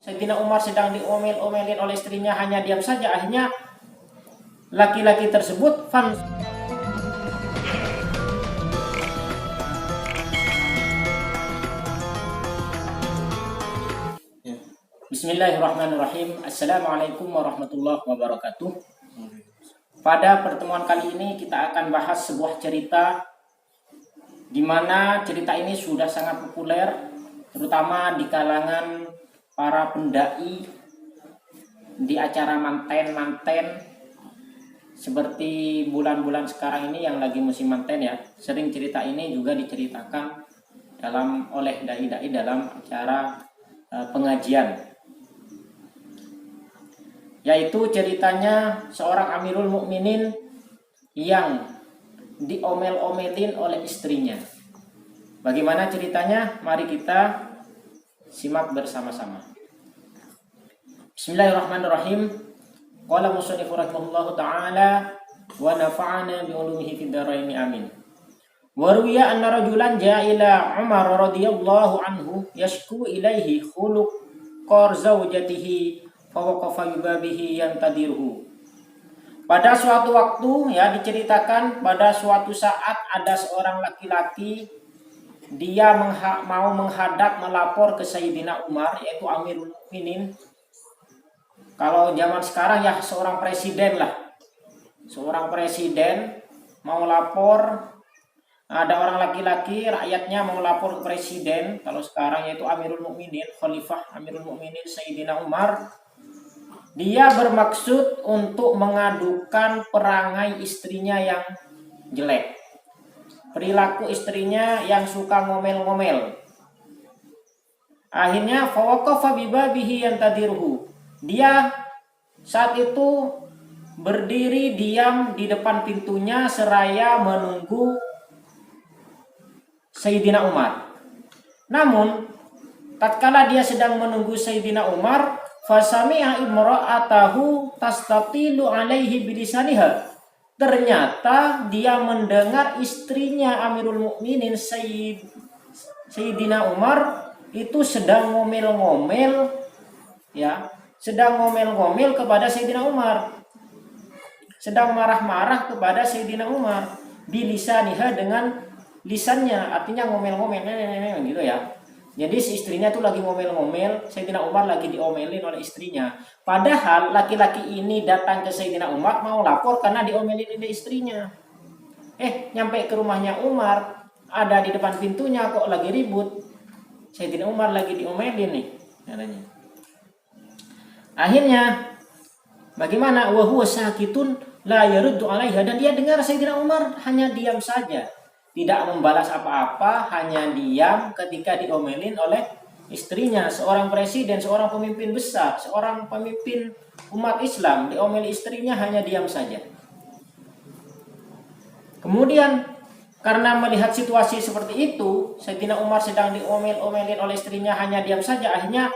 Sayyidina Umar sedang diomel-omelin oleh istrinya, hanya diam saja. Akhirnya laki-laki tersebut Bismillahirrahmanirrahim. Assalamualaikum warahmatullahi wabarakatuh. Pada pertemuan kali ini kita akan bahas sebuah cerita di mana cerita ini sudah sangat populer, terutama di kalangan para pendai di acara manten-manten seperti bulan-bulan sekarang ini yang lagi musim manten ya. Sering cerita ini juga diceritakan oleh dai-dai dalam acara pengajian. Yaitu ceritanya seorang Amirul Mukminin yang diomel-omelin oleh istrinya. Bagaimana ceritanya? Mari kita simak bersama-sama. Bismillahirrahmanirrahim. Qala musannifu rahimahullahu ta'ala wa nafa'ana bi ulumihi fid dharain amin. Wa ruwiya anna rajulan ja'a ila Umar radhiyallahu anhu yashku ilaihi khuluq zawjatihi fa waqafa bihi yantadiruhu. Pada suatu waktu ya diceritakan, pada suatu saat ada seorang laki-laki, dia mau menghadap melapor ke Sayyidina Umar, yaitu Amirul Mukminin. Kalau zaman sekarang ya seorang presiden lah. Seorang presiden mau lapor, ada orang laki-laki rakyatnya mau lapor ke presiden. Kalau sekarang yaitu Amirul Mukminin, Khalifah Amirul Mukminin Sayyidina Umar. Dia bermaksud untuk mengadukan perangai istrinya yang jelek, perilaku istrinya yang suka ngomel-ngomel. Akhirnya fawaqafa bibabihi yantadiruhu. Dia saat itu berdiri diam di depan pintunya seraya menunggu Sayyidina Umar. Namun tatkala dia sedang menunggu Sayyidina Umar, fasami'a imra'atahu tastatilu alaihi bilisaniha. Ternyata dia mendengar istrinya Amirul Mukminin Sayyidina Umar itu sedang ngomel-ngomel ya, sedang ngomel-ngomel kepada Sayyidina Umar. Sedang marah-marah kepada Sayyidina Umar bilisaniha, dengan lisannya, artinya ngomel-ngomel gitu ya. Jadi si istrinya tuh lagi ngomel-ngomel, Sayyidina Umar lagi diomelin oleh istrinya. Padahal laki-laki ini datang ke Sayyidina Umar mau lapor karena diomelin oleh istrinya. Nyampe ke rumahnya Umar, ada di depan pintunya kok lagi ribut. Sayyidina Umar lagi diomelin nih, katanya. Akhirnya bagaimana? Wa huwa sakitun la yaruddu 'alaiha, dan dia dengar Sayyidina Umar hanya diam saja. Tidak membalas apa-apa, hanya diam ketika diomelin oleh istrinya. Seorang presiden, seorang pemimpin besar, seorang pemimpin umat Islam, diomeli istrinya hanya diam saja. Kemudian karena melihat situasi seperti itu, Sayyidina Umar sedang diomel-omelin oleh istrinya hanya diam saja. Akhirnya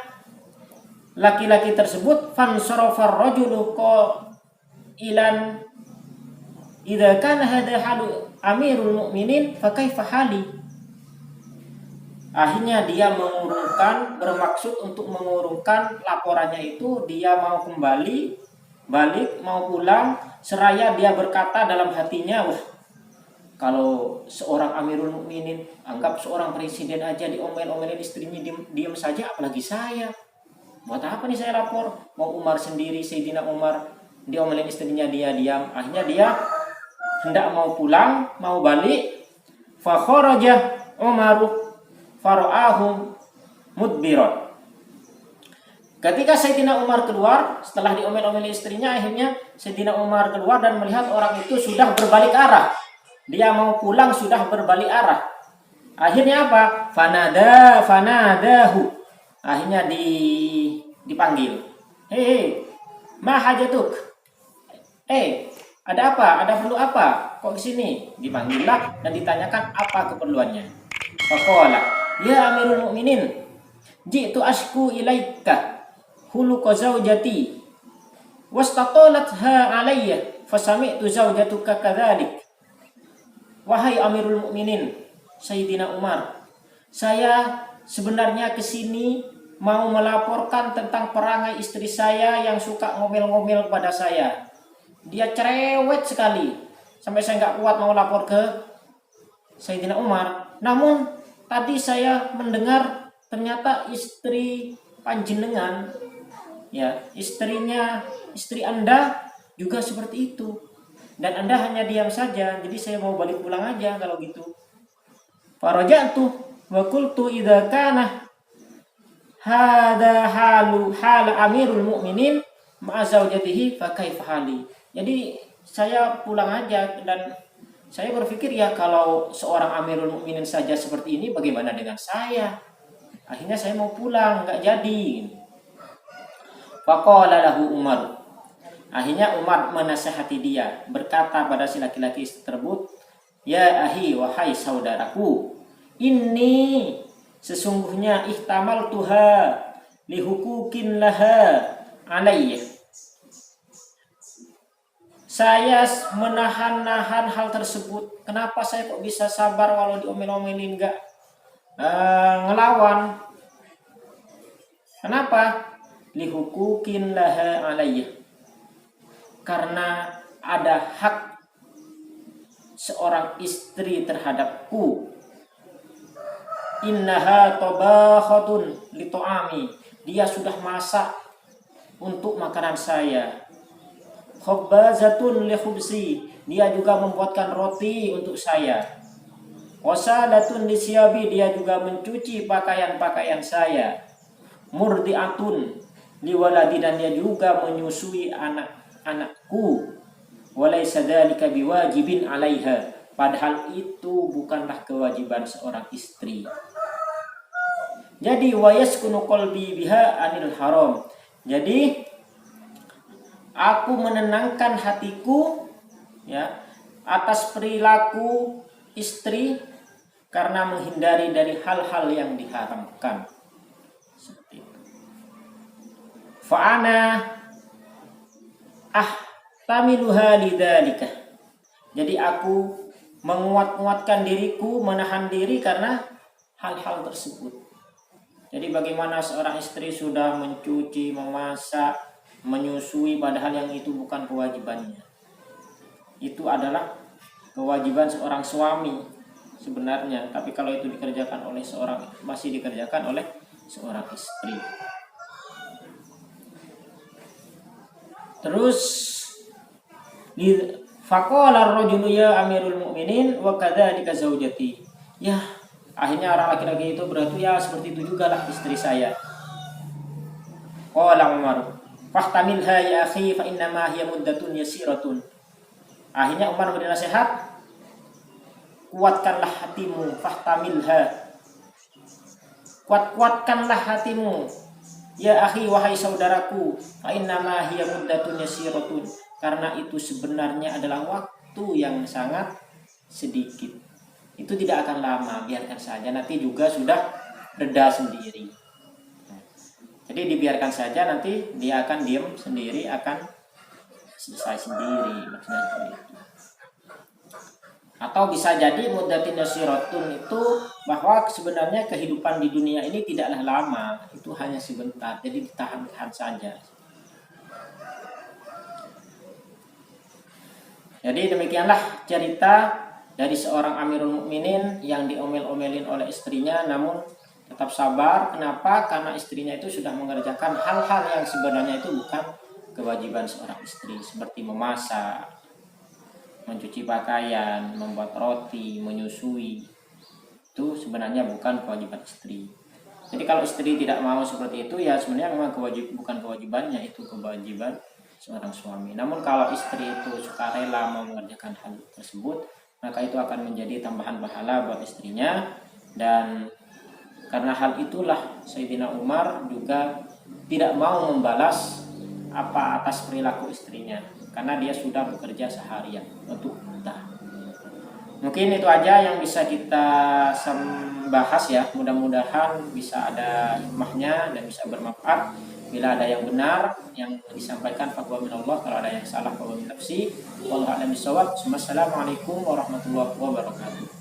laki-laki tersebut fansarafar rajulu qailan idza kana hadha halu Amirul Mukminin fa kaifa hali. Akhirnya dia mengurungkan, bermaksud untuk mengurungkan laporannya itu. Dia mau kembali, balik, mau pulang, seraya dia berkata dalam hatinya, wah, kalau seorang Amirul Mukminin, anggap seorang presiden aja diomel-omelin istrinya diam saja, apalagi saya. Buat apa nih saya lapor? Mau Umar sendiri, Sayyidina Umar diomelin istrinya, dia diam. Akhirnya dia hendak mau pulang, mau balik. Fa kharaja Umaru fara'ahu mudbiran. Ketika Sayyidina Umar keluar setelah diomel-omeli istrinya, akhirnya Sayyidina Umar keluar dan melihat orang itu sudah berbalik arah. Dia mau pulang sudah berbalik arah. Akhirnya apa? Fanadahu. Akhirnya dipanggil. Hei, ma hajatuk? Ada apa? Ada perlu apa? Kok kesini? Dipanggillah dan ditanyakan apa keperluannya. Faqala, ya Amirul Mukminin, ji'tu ashku ilaika khuluqa zawjati wastatalatha alayya fasami'tu zawjatuka kadzalik. Wahai Amirul Mukminin Sayyidina Umar, saya sebenarnya kesini mau melaporkan tentang perangai istri saya yang suka ngomel-ngomel pada saya. Dia cerewet sekali. Sampai saya nggak kuat mau lapor ke Sayyidina Umar. Namun tadi saya mendengar ternyata istri panjenengan, ya, istri Anda juga seperti itu. Dan Anda hanya diam saja. Jadi saya mau balik pulang aja kalau gitu. Faraja'tu wa qultu idza kana hada hal amirul mu'minin ma'a zaujatihi fa kaifa hali. Jadi saya pulang aja dan saya berpikir ya kalau seorang amirul mukminin saja seperti ini bagaimana dengan saya? Akhirnya saya mau pulang, nggak jadi. Faqala lahu Umar. Akhirnya Umar menasihati dia, berkata pada si laki-laki tersebut, "Ya ahi, wahai saudaraku, ini sesungguhnya ihtamal tuha lihukukin laha alayya." Saya menahan-nahan hal tersebut. Kenapa saya kok bisa sabar walau diomel-omelin, nggak ngelawan? Kenapa? Lihukukin laha alayya. Karena ada hak seorang istri terhadapku. Innaha tabakhatun li ta'ami. Dia sudah masak untuk makanan saya. Khabbazatun li khubsi. Dia juga membuatkan roti untuk saya. Wasalatun li siyabi. Dia juga mencuci pakaian-pakaian saya. Murdi'atun li waladi. Dan dia juga menyusui anak-anakku. Walaysa dzalika biwajibin 'alaiha. Padahal itu bukanlah kewajiban seorang istri. Jadi wayaskunu qalbi biha anil haram. Jadi aku menenangkan hatiku, ya, atas perilaku istri karena menghindari dari hal-hal yang diharamkan. Seperti itu. Fa'ana tamiluha lidzalika. Jadi aku menguat-nguatkan diriku, menahan diri karena hal-hal tersebut. Jadi bagaimana seorang istri sudah mencuci, memasak, menyusui padahal yang itu bukan kewajibannya. Itu adalah kewajiban seorang suami sebenarnya, tapi kalau itu dikerjakan oleh masih dikerjakan oleh seorang istri. Terus faqala ar-rajulu ya amirul mu'minin wa kadzalika zaujati. Ya, akhirnya orang laki-laki itu berarti ya seperti itu juga lah istri saya. Qala Umar, fahtamilha ya akhi fa inna ma hiya muddatun yasiratun. Akhirnya Umar memberi nasihat, kuatkanlah hatimu, fahtamilha. Kuatkanlah hatimu. Ya akhi, wahai saudaraku, fa inna ma hiya muddatun yasiratun. Karena itu sebenarnya adalah waktu yang sangat sedikit. Itu tidak akan lama, biarkan saja, nanti juga sudah reda sendiri. Jadi dibiarkan saja, nanti dia akan diam sendiri, akan selesai sendiri. Maksudnya seperti itu. Atau bisa jadi muddatin yasiratun itu bahwa sebenarnya kehidupan di dunia ini tidaklah lama, itu hanya sebentar, jadi ditahan-tahan saja. Jadi demikianlah cerita dari seorang Amirul Mukminin yang diomel-omelin oleh istrinya, namun tetap sabar. Kenapa? Karena istrinya itu sudah mengerjakan hal-hal yang sebenarnya itu bukan kewajiban seorang istri, seperti memasak, mencuci pakaian, membuat roti, menyusui. Itu sebenarnya bukan kewajiban istri. Jadi kalau istri tidak mau seperti itu, ya sebenarnya memang bukan kewajibannya, itu kewajiban seorang suami. Namun kalau istri itu sukarela mau mengerjakan hal tersebut, maka itu akan menjadi tambahan pahala buat istrinya. Dan karena hal itulah Sayyidina Umar juga tidak mau membalas apa atas perilaku istrinya, karena dia sudah bekerja seharian untuk kita. Mungkin itu aja yang bisa kita bahas ya. Mudah-mudahan bisa ada hikmahnya dan bisa bermanfaat. Bila ada yang benar yang disampaikan fatwa min Allah, kalau ada yang salah fatwa min nafsi. Wallahu a'lam bishawab. Wassalamualaikum warahmatullahi wabarakatuh.